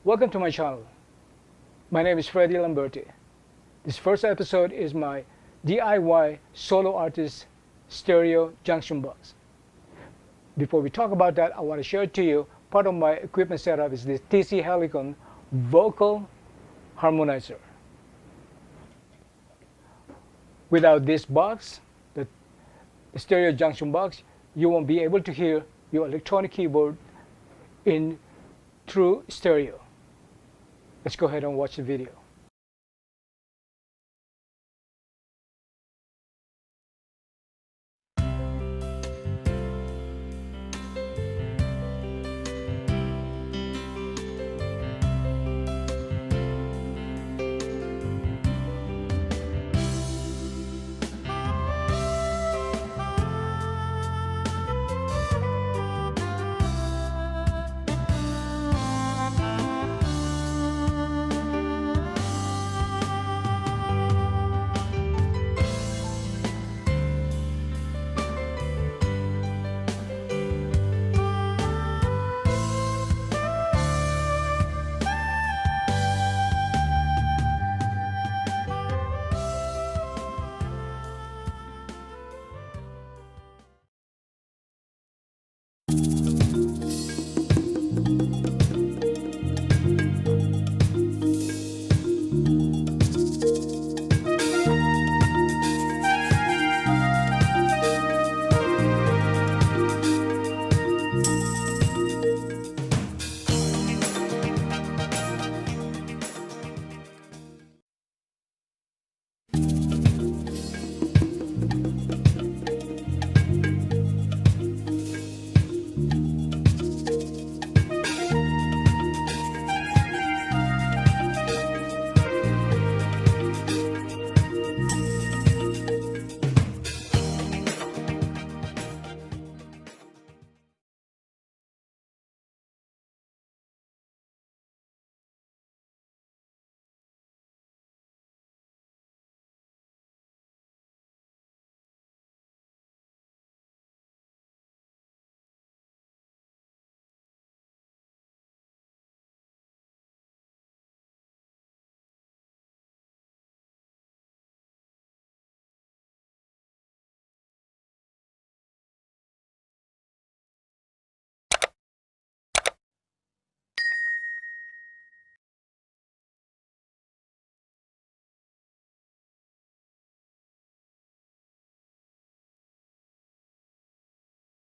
Welcome to my channel. My name is Freddy Lamberti. This first episode is my DIY solo artist stereo junction box. Before we talk about that, I want to share to you part of my equipment setup is this TC Helicon vocal harmonizer. Without this box, the stereo junction box, you won't be able to hear your electronic keyboard in true stereo. Let's go ahead and watch the video.